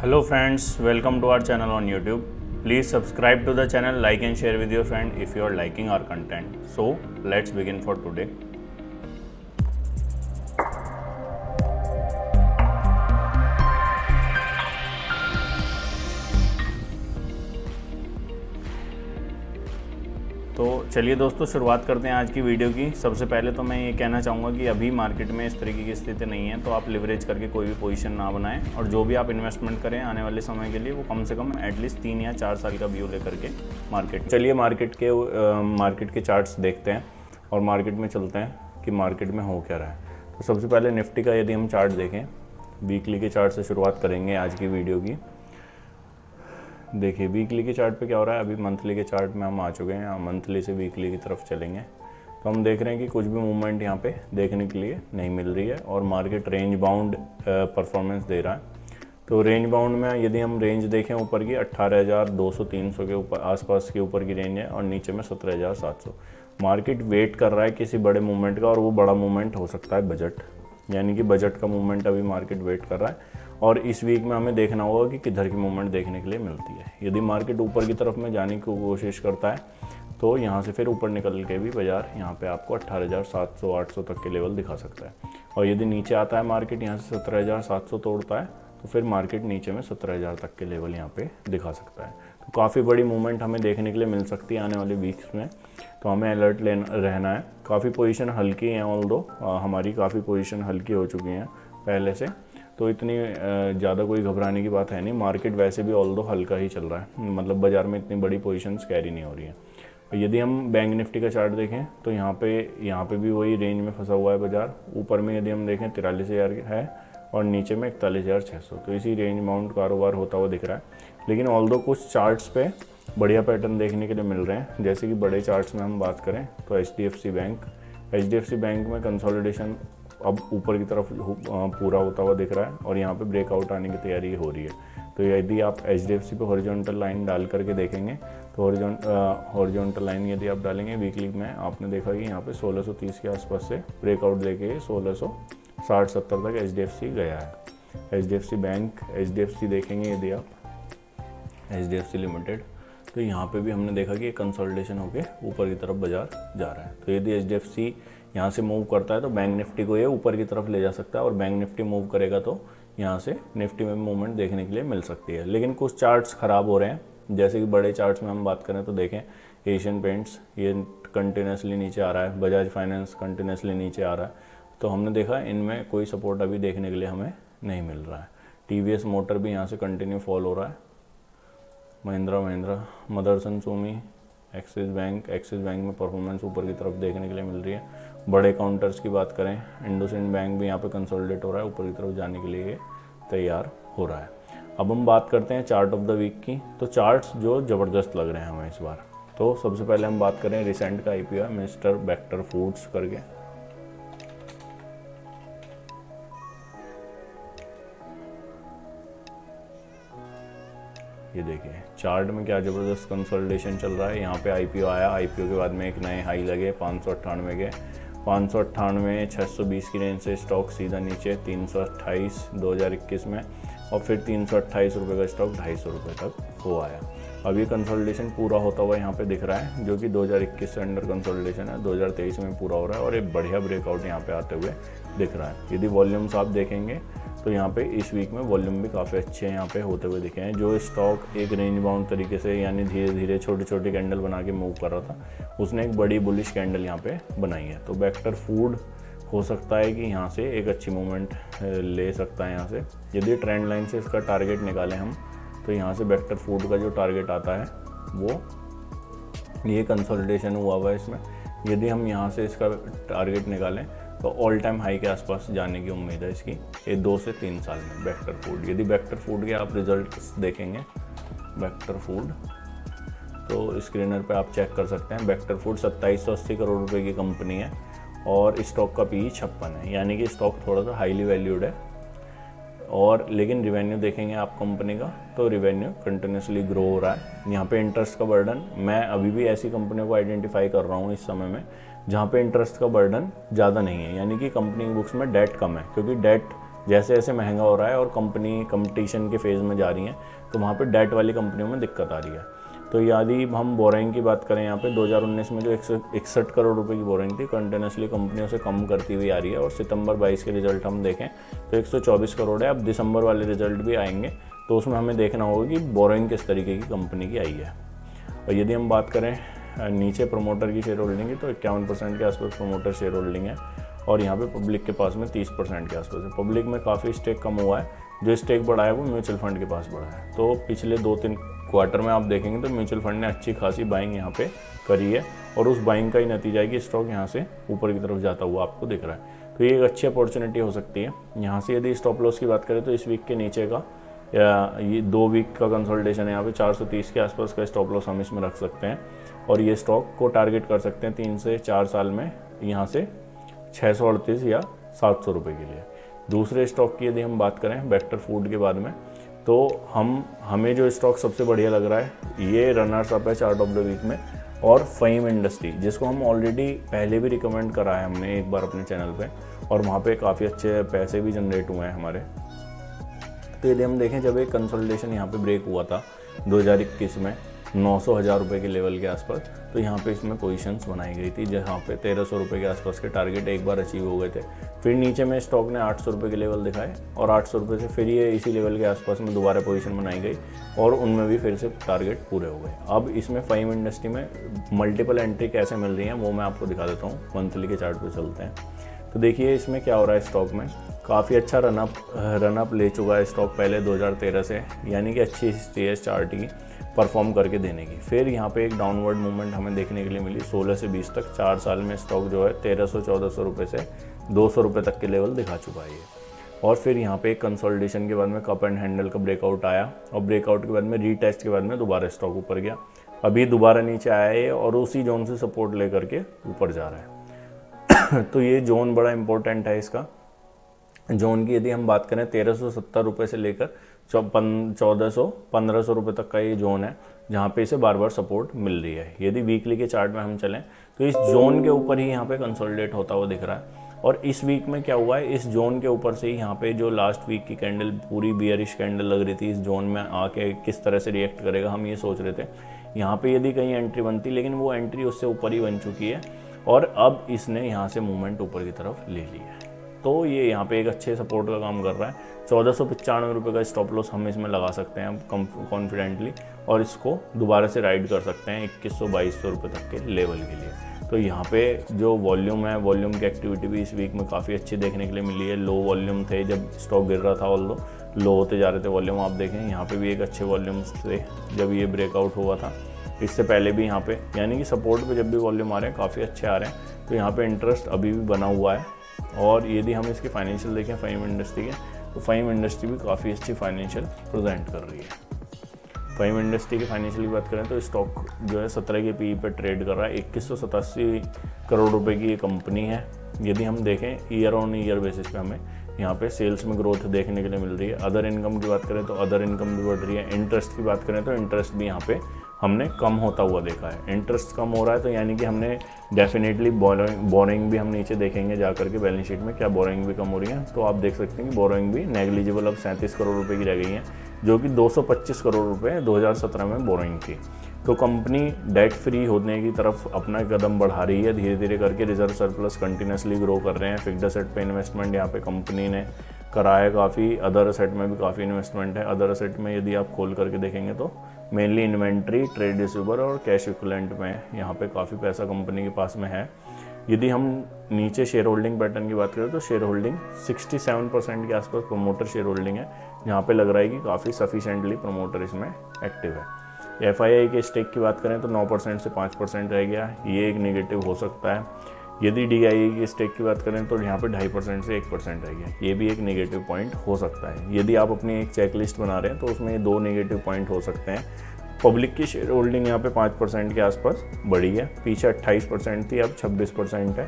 Hello friends, welcome to our channel on YouTube. Please subscribe to the channel, like and share with your friend if you are liking our content. So let's begin for today. तो चलिए दोस्तों शुरुआत करते हैं आज की video की। सबसे पहले तो मैं ये कहना चाहूँगा कि अभी मार्केट में इस तरीके की स्थिति नहीं है, तो आप लिवरेज करके कोई भी पोजीशन ना बनाएं और जो भी आप इन्वेस्टमेंट करें आने वाले समय के लिए वो कम से कम एटलीस्ट 3 या 4 साल का व्यू लेकर के चलिए मार्केट के चार्ट्स देखते हैं और मार्केट में चलते हैं कि मार्केट में हो क्या रहा है। तो सबसे पहले निफ्टी का यदि हम चार्ट देखें, वीकली के चार्ट से शुरुआत करेंगे आज की वीडियो की। देखिए वीकली के चार्ट पे क्या हो रहा है, अभी मंथली के चार्ट में हम आ चुके हैं। मंथली से वीकली की तरफ चलेंगे तो हम देख रहे हैं कि कुछ भी मूवमेंट यहाँ पे देखने के लिए नहीं मिल रही है और मार्केट रेंज बाउंड परफॉर्मेंस दे रहा है। तो रेंज बाउंड में यदि हम रेंज देखें ऊपर की 18,200-300 के ऊपर आसपास के ऊपर की रेंज है और नीचे में 17,700। मार्केट वेट कर रहा है किसी बड़े मूवमेंट का और वो बड़ा मूवमेंट हो सकता है बजट, यानी कि बजट का मूवमेंट अभी मार्केट वेट कर रहा है। और इस वीक में हमें देखना होगा कि किधर की मूवमेंट देखने के लिए मिलती है। यदि मार्केट ऊपर की तरफ में जाने की कोशिश करता है तो यहाँ से फिर ऊपर निकल के भी बाजार यहाँ पे आपको 18,700-800 तक के लेवल दिखा सकता है। और यदि नीचे आता है मार्केट यहाँ से 17,700 तोड़ता है तो फिर मार्केट नीचे में 17,000 तक के लेवल यहाँ पे दिखा सकता है। तो काफ़ी बड़ी मूवमेंट हमें देखने के लिए मिल सकती है आने वाले वीक्स में, तो हमें अलर्ट रहना है। काफ़ी पोजीशन हल्की हैं, ऑल्दो हमारी काफ़ी पोजीशन हल्की हो चुकी हैं पहले से, तो इतनी ज़्यादा कोई घबराने की बात है नहीं। मार्केट वैसे भी ऑल्दो हल्का ही चल रहा है, मतलब बाज़ार में इतनी बड़ी पोजीशंस कैरी नहीं हो रही हैं। यदि हम बैंक निफ्टी का चार्ट देखें तो यहाँ पे भी वही रेंज में फंसा हुआ है बाज़ार। ऊपर में यदि हम देखें 43,000 है और नीचे में 41,600, तो इसी रेंज बाउंड कारोबार होता हुआ दिख रहा है। लेकिन ऑल्दो कुछ चार्ट्स पे बढ़िया पैटर्न देखने के लिए मिल रहे हैं। जैसे कि बड़े चार्ट्स में हम बात करें तो एचडीएफसी बैंक में कंसोलिडेशन अब ऊपर की तरफ पूरा होता हुआ दिख रहा है और यहाँ पे ब्रेकआउट आने की तैयारी हो रही है। तो यदि आप एचडीएफसी पे हॉरिजॉन्टल लाइन डाल करके देखेंगे तो हॉरिजॉन्टल लाइन यदि आप डालेंगे वीकली में, आपने देखा कि यहाँ पे 1630 के आसपास से ब्रेकआउट देके 1660-70 तक एचडीएफसी गया है। एचडीएफसी बैंक, एचडीएफसी देखेंगे यदि आप एचडीएफसी लिमिटेड, तो यहाँ पे भी हमने देखा कि कंसोलिडेशन होके ऊपर की तरफ बाजार जा रहा है। तो यदि एचडीएफसी यहाँ से मूव करता है तो बैंक निफ्टी को ये ऊपर की तरफ ले जा सकता है और बैंक निफ्टी मूव करेगा तो यहाँ से निफ्टी में मूवमेंट देखने के लिए मिल सकती है। लेकिन कुछ चार्ट्स ख़राब हो रहे हैं, जैसे कि बड़े चार्ट्स में हम बात करें तो देखें एशियन पेंट्स ये कंटिन्यूसली नीचे आ रहा है, बजाज फाइनेंस कंटिन्यूसली नीचे आ रहा है। तो हमने देखा इनमें कोई सपोर्ट अभी देखने के लिए हमें नहीं मिल रहा है। टीवीएस मोटर भी यहाँ से कंटिन्यू फॉल हो रहा है। महिंद्रा, मदरसन सूमी, एक्सिस बैंक में परफॉर्मेंस ऊपर की तरफ देखने के लिए मिल रही है। बड़े काउंटर्स की बात करें, इंडसइंड बैंक भी यहाँ पे कंसोलिडेट हो रहा है, ऊपर की तरफ जाने के लिए तैयार हो रहा है। अब हम बात करते हैं चार्ट ऑफ द वीक की। तो चार्ट्स जो ज़बरदस्त लग रहे हैं हमें इस बार। तो सबसे पहले हम बात करें रिसेंट का आईपीओ है मिस्टर बेक्टर फूड्स करके। ये देखिए चार्ट में क्या ज़बरदस्त कंसोलिडेशन चल रहा है। यहाँ पे आईपीओ आया, आईपीओ के बाद में एक नए हाई लगे 598 के, 598 620 की रेंज से स्टॉक सीधा नीचे 328 2021 में और फिर 328 रुपये का स्टॉक 250 रुपये तक हो आया। अब ये कंसोलिडेशन पूरा होता हुआ यहाँ पे दिख रहा है, जो कि 2021 से अंडर कंसोलिडेशन है, 2023 में पूरा हो रहा है और एक बढ़िया ब्रेकआउट यहाँ पे आते हुए दिख रहा है। यदि वॉल्यूम्स आप देखेंगे तो यहाँ पे इस वीक में वॉल्यूम भी काफ़ी अच्छे यहाँ पे होते हुए दिखे हैं। जो स्टॉक एक रेंज बाउंड तरीके से यानी धीरे धीरे छोटी छोटी कैंडल बना के मूव कर रहा था, उसने एक बड़ी बुलिश कैंडल यहाँ पे बनाई है। तो बेक्टर फूड हो सकता है कि यहाँ से एक अच्छी मूवमेंट ले सकता है। यहाँ से यदि ट्रेंड लाइन से इसका टारगेट निकालें हम तो यहाँ से बेक्टर फूड का जो टारगेट आता है वो ये कंसोलिडेशन हुआ है इसमें। यदि हम यहाँ से इसका टारगेट निकालें तो ऑल टाइम हाई के आसपास जाने की उम्मीद है इसकी, ये 2 से 3 साल में बेक्टर फूड। यदि बेक्टर फूड के आप रिजल्ट्स देखेंगे बेक्टर फूड तो स्क्रीनर पे आप चेक कर सकते हैं। बेक्टर फूड 2780 करोड़ रुपए की कंपनी है और स्टॉक का पी 56 है, यानी कि स्टॉक थोड़ा सा हाईली वैल्यूड है। और लेकिन रिवेन्यू देखेंगे आप कंपनी का तो रिवेन्यू कंटिन्यूसली ग्रो हो रहा है। यहाँ पे इंटरेस्ट का बर्डन, मैं अभी भी ऐसी कंपनियों को आइडेंटिफाई कर रहा हूँ इस समय में जहाँ पे इंटरेस्ट का बर्डन ज़्यादा नहीं है, यानी कि कंपनी की बुक्स में डेट कम है, क्योंकि डेट जैसे जैसे महंगा हो रहा है और कंपनी कंपटीशन के फेज़ में जा रही हैं, तो वहाँ पे डेट वाली कंपनियों में दिक्कत आ रही है। तो यदि हम बोरिंग की बात करें, यहाँ पे 2019 में जो 161 करोड़ रुपए की बोरिंग थी, कंटिन्यूसली कंपनियों से कम करती हुई आ रही है। और सितंबर 22 के रिजल्ट हम देखें तो 124 करोड़ है। अब दिसंबर वाले रिजल्ट भी आएंगे, तो उसमें हमें देखना होगा कि बोरिंग किस तरीके की कंपनी की आई है। और यदि हम बात करें नीचे प्रमोटर की शेयर होल्डिंग की, तो 51% के आसपास प्रमोटर शेयर होल्डिंग है, और यहाँ पे पब्लिक के पास में 30% के आसपास है। पब्लिक में काफ़ी स्टेक कम हुआ है, जो स्टेक बढ़ा है वो म्यूचुअल फंड के पास बढ़ा है। तो पिछले 2-3 क्वार्टर में आप देखेंगे तो म्यूचुअल फंड ने अच्छी खासी बाइंग यहाँ पे करी है, और उस बाइंग का ही नतीजा है कि स्टॉक यहाँ से ऊपर की तरफ जाता हुआ आपको दिख रहा है। तो ये एक अच्छी अपॉर्चुनिटी हो सकती है। यहाँ से यदि स्टॉप लॉस की बात करें तो इस वीक के नीचे का या ये 2 वीक का कंसोलिडेशन है, यहाँ पे 430 के आसपास का स्टॉप लॉस हम इसमें रख सकते हैं, और ये स्टॉक को टारगेट कर सकते हैं 3 से 4 साल में यहाँ से 638 या 700 रुपये के लिए। दूसरे स्टॉक की यदि हम बात करें वेक्टर फूड के बाद में, तो हमें जो स्टॉक सबसे बढ़िया लग रहा है ये रनर्स अप है चार्ट ऑफ द वीक में, और फाइम इंडस्ट्री, जिसको हम ऑलरेडी पहले भी रिकमेंड करा है हमने एक बार अपने चैनल पे, और वहाँ पे काफ़ी अच्छे पैसे भी जनरेट हुए हैं हमारे। तो यदि हम देखें, जब एक कंसोलिडेशन यहाँ पे ब्रेक हुआ था 2021 में 900,000 रुपये के लेवल के आसपास, तो यहाँ पे इसमें पोजीशंस बनाई गई थी, जहाँ पे 1300 रुपये के आसपास के टारगेट एक बार अचीव हो गए थे। फिर नीचे में स्टॉक ने 800 रुपये के लेवल दिखाए, और 800 रुपये से फिर ये इसी लेवल के आसपास में दोबारा पोजीशन बनाई गई, और उनमें भी फिर से टारगेट पूरे हो गए। अब इसमें फाइम इंडस्ट्री में मल्टीपल एंट्री कैसे मिल रही है वो मैं आपको दिखा देता हूँ। मंथली के चार्ट पर चलते हैं, तो देखिए इसमें क्या हो रहा है। स्टॉक में काफ़ी अच्छा रनअप ले चुका है स्टॉक पहले 2013 से, यानी कि अच्छी हिस्ट्री है चार्ट की परफॉर्म करके देने की। फिर यहाँ पे एक डाउनवर्ड मूवमेंट हमें देखने के लिए मिली 16 से 20 तक। 4 साल में स्टॉक जो है 1300-1400 रुपये से 200 रुपये तक के लेवल दिखा चुका है ये। और फिर यहाँ पे एक कंसोलिडेशन के बाद में कप एंड हैंडल का ब्रेकआउट आया, और ब्रेकआउट के बाद में रीटेस्ट के बाद में दोबारा स्टॉक ऊपर गया। अभी दोबारा नीचे आया है और उसी जोन से सपोर्ट लेकर के ऊपर जा रहा है। तो ये जोन बड़ा इंपॉर्टेंट है। इसका जोन की यदि हम बात करें 1370 रुपये से लेकर 1400-1500 रुपये तक का ये जोन है, जहाँ पे इसे बार बार सपोर्ट मिल रही है। यदि वीकली के चार्ट में हम चलें तो इस जोन के ऊपर ही यहाँ पे कंसोलिडेट होता हुआ दिख रहा है। और इस वीक में क्या हुआ है, इस जोन के ऊपर से ही यहाँ पे जो लास्ट वीक की कैंडल पूरी बियरिश कैंडल लग रही थी, इस जोन में आके किस तरह से रिएक्ट करेगा हम ये सोच रहे थे। यहाँ पे यदि कहीं एंट्री बनती, लेकिन वो एंट्री उससे ऊपर ही बन चुकी है, और अब इसने यहाँ से मूवमेंट ऊपर की तरफ ले ली है। तो ये यहाँ पे एक अच्छे सपोर्ट का काम कर रहा है। 1495 रुपये का स्टॉप लॉस हम इसमें लगा सकते हैं कॉन्फिडेंटली, और इसको दोबारा से राइड कर सकते हैं 2100-2200 रुपये तक के लेवल के लिए। तो यहाँ पे जो वॉल्यूम है, वॉल्यूम की एक्टिविटी भी इस वीक में काफ़ी अच्छी देखने के लिए मिली है। लो वॉल्यूम थे जब स्टॉक गिर रहा था, ऑल्दो लो होते जा रहे थे वॉल्यूम। आप देखें यहाँ पे भी एक अच्छे वॉल्यूम्स थे जब ये ब्रेकआउट हुआ था। इससे पहले भी यहाँ पे, यानी कि सपोर्ट पे जब भी वॉल्यूम आ रहे हैं काफ़ी अच्छे आ रहे हैं। तो यहाँ पे इंटरेस्ट अभी भी बना हुआ है। और यदि हम इसके फाइनेंशियल देखें फाइम इंडस्ट्री के, तो फाइम इंडस्ट्री भी काफ़ी अच्छी फाइनेंशियल प्रेजेंट कर रही है। फाइम इंडस्ट्री के फाइनेंशियल की बात करें तो स्टॉक जो है 17 के पी पे ट्रेड कर रहा है। 2187 करोड़ रुपए की ये कंपनी है। यदि हम देखें ईयर ऑन ईयर बेसिस पे हमें यहाँ पे सेल्स में ग्रोथ देखने के लिए मिल रही है। अदर इनकम की बात करें तो अदर इनकम भी बढ़ रही है। इंटरेस्ट की बात करें तो इंटरेस्ट भी यहाँ पे हमने कम होता हुआ देखा है। इंटरेस्ट कम हो रहा है तो यानी कि हमने डेफिनेटली बोरिंग भी हम नीचे देखेंगे जा करके बैलेंस शीट में क्या बोरिंग भी कम हो रही है। तो आप देख सकते हैं कि बोरिंग भी नेग्लिजिबल अब 37 करोड़ रुपए की रह गई है, जो कि 225 करोड़ रुपए 2017 में बोरिंग थी। तो कंपनी डेट फ्री होने की तरफ अपना कदम बढ़ा रही है धीरे धीरे करके। रिजर्व सरप्लस कंटिन्यूसली ग्रो कर रहे हैं। फिक्स्ड असेट पे इन्वेस्टमेंट यहाँ पे कंपनी ने करा है काफ़ी। अदर असेट में भी काफ़ी इन्वेस्टमेंट है। अदर असेट में यदि आप खोल करके देखेंगे तो मेनली इन्वेंट्री, ट्रेड रिसीवर और कैश इक्विवेलेंट में यहाँ पे काफ़ी पैसा कंपनी के पास में है। यदि हम नीचे शेयर होल्डिंग पैटर्न की बात करें तो शेयर होल्डिंग 67% के आसपास प्रमोटर शेयर होल्डिंग है, जहाँ पे लग रहा है कि काफ़ी सफिशेंटली प्रमोटर इसमें एक्टिव है। FII के स्टेक की बात करें तो 9% से 5% रह गया, ये एक नेगेटिव हो सकता है। यदि DII के स्टेक की बात करें तो यहाँ पे 2.5% से 1% रह गया, ये भी एक नेगेटिव पॉइंट हो सकता है। यदि आप अपनी एक चेकलिस्ट बना रहे हैं तो उसमें 2 नेगेटिव पॉइंट हो सकते हैं। पब्लिक की शेयर होल्डिंग यहाँ पे 5% के आसपास बढ़ी है, पीछे 28% थी, अब 26% है,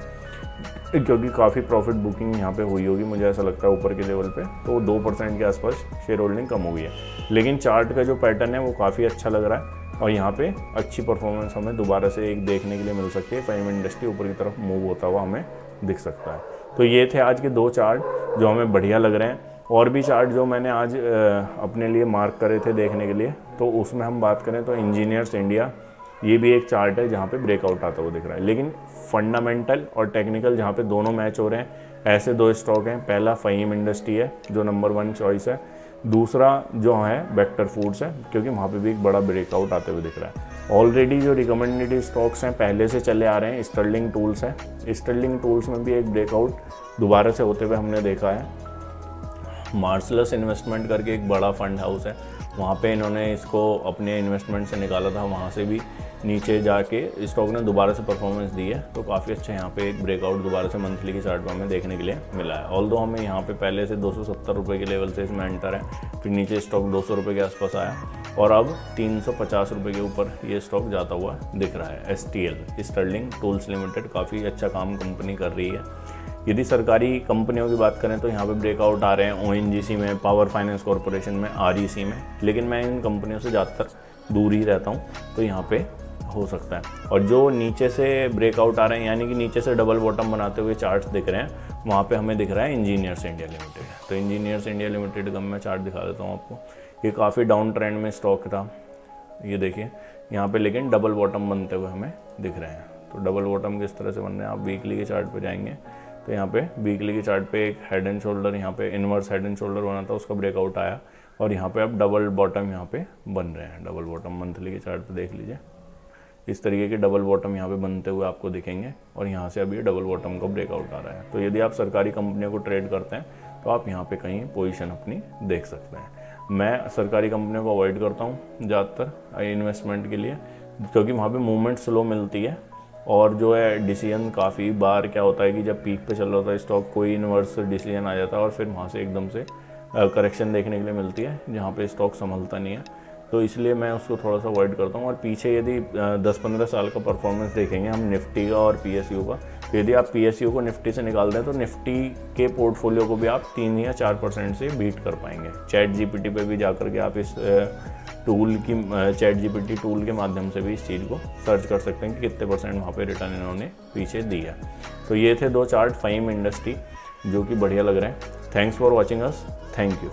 क्योंकि काफ़ी प्रॉफिट बुकिंग यहाँ पे हुई होगी मुझे ऐसा लगता है ऊपर के लेवल पे। तो 2% के आसपास शेयर होल्डिंग कम हो गई है। लेकिन चार्ट का जो पैटर्न है वो काफ़ी अच्छा लग रहा है और यहाँ पे अच्छी परफॉर्मेंस हमें दोबारा से एक देखने के लिए मिल सकती है। फाइम इंडस्ट्री ऊपर की तरफ मूव होता हुआ हमें दिख सकता है। तो ये थे आज के 2 चार्ट जो हमें बढ़िया लग रहे हैं। और भी चार्ट जो मैंने आज अपने लिए मार्क करे थे देखने के लिए, तो उसमें हम बात करें तो इंजीनियर्स इंडिया, ये भी एक चार्ट है जहाँ पे ब्रेकआउट आता हुआ दिख रहा है। लेकिन फंडामेंटल और टेक्निकल जहाँ पे दोनों मैच हो रहे हैं, ऐसे 2 स्टॉक हैं। पहला फहीम इंडस्ट्री है जो नंबर 1 चॉइस है, दूसरा जो है वेक्टर फूड्स है, क्योंकि वहाँ पे भी एक बड़ा ब्रेकआउट आते हुए दिख रहा है। ऑलरेडी जो रिकमेंडेड स्टॉक्स हैं पहले से चले आ रहे हैं, स्टर्लिंग टूल्स है। स्टर्लिंग टूल्स में भी एक ब्रेकआउट दोबारा से होते हुए हमने देखा है। मार्सलस इन्वेस्टमेंट करके एक बड़ा फंड हाउस है, वहाँ पे इन्होंने इसको अपने इन्वेस्टमेंट से निकाला था, वहाँ से भी नीचे जाके स्टॉक ने दोबारा से परफॉर्मेंस दी है। तो काफ़ी अच्छा यहाँ पे एक ब्रेकआउट दोबारा से मंथली के चार्ट में हमें देखने के लिए मिला है। ऑल्दो हमें यहाँ पे पहले से 270 रुपये के लेवल से इसमें एंटर है, फिर नीचे स्टॉक 200 रुपये के आसपास आया और अब 350 रुपये के ऊपर ये स्टॉक जाता हुआ दिख रहा है। STL स्टर्लिंग टूल्स लिमिटेड काफ़ी अच्छा काम कंपनी कर रही है। यदि सरकारी कंपनियों की बात करें तो यहाँ पे ब्रेकआउट आ रहे हैं ONGC में, पावर फाइनेंस कॉरपोरेशन में, REC में, लेकिन मैं इन कंपनियों से ज़्यादातर दूर ही रहता हूँ, तो यहाँ पे हो सकता है। और जो नीचे से ब्रेकआउट आ रहे हैं, यानी कि नीचे से डबल बॉटम बनाते हुए चार्ट्स दिख रहे हैं, वहाँ पे हमें दिख रहा है इंजीनियर्स इंडिया लिमिटेड। तो इंजीनियर्स इंडिया लिमिटेड का मैं चार्ट दिखा देता हूँ आपको। ये काफ़ी डाउन ट्रेंड में स्टॉक था, ये देखिए यहाँ पे, लेकिन डबल बॉटम बनते हुए हमें दिख रहे हैं। तो डबल बॉटम किस तरह से बन रहे हैं, आप वीकली के चार्ट पे जाएंगे तो यहाँ पे वीकली के चार्ट पे एक हेड एंड शोल्डर, यहाँ पे इनवर्स हेड एंड शोल्डर बना था, उसका ब्रेकआउट आया और यहाँ पे अब डबल बॉटम यहाँ पे बन रहे हैं। डबल बॉटम मंथली के चार्ट पे देख लीजिए, इस तरीके के डबल बॉटम यहाँ पे बनते हुए आपको दिखेंगे और यहाँ से अभी डबल बॉटम का ब्रेकआउट आ रहा है। तो यदि आप सरकारी कंपनियों को ट्रेड करते हैं तो आप यहाँ पे कहीं पोजीशन अपनी देख सकते हैं। मैं सरकारी कंपनियों को अवॉइड करता हूँ ज़्यादातर इन्वेस्टमेंट के लिए, क्योंकि वहाँ पे मूवमेंट स्लो मिलती है और जो है डिसीजन काफ़ी बार क्या होता है कि जब पीक पे चल रहा होता है स्टॉक, कोई इन्वर्स डिसीजन आ जाता है और फिर वहाँ से एकदम से करेक्शन देखने के लिए मिलती है जहाँ पे स्टॉक संभलता नहीं है। तो इसलिए मैं उसको थोड़ा सा अवॉइड करता हूँ। और पीछे यदि 10-15 साल का परफॉर्मेंस देखेंगे हम निफ्टी का और PSU का, तो यदि आप PSU को निफ्टी से निकाल दें तो निफ्टी के पोर्टफोलियो को भी आप 3 या 4% से बीट कर पाएंगे। ChatGPT पे भी जाकर के आप इस टूल की ChatGPT टूल के माध्यम से भी इस चीज़ को सर्च कर सकते हैं कि कितने % वहाँ पे रिटर्न इन्होंने पीछे दिया। तो ये थे 2 चार्ट फहीम इंडस्ट्री जो कि बढ़िया लग रहे हैं। Thanks for watching us, thank you.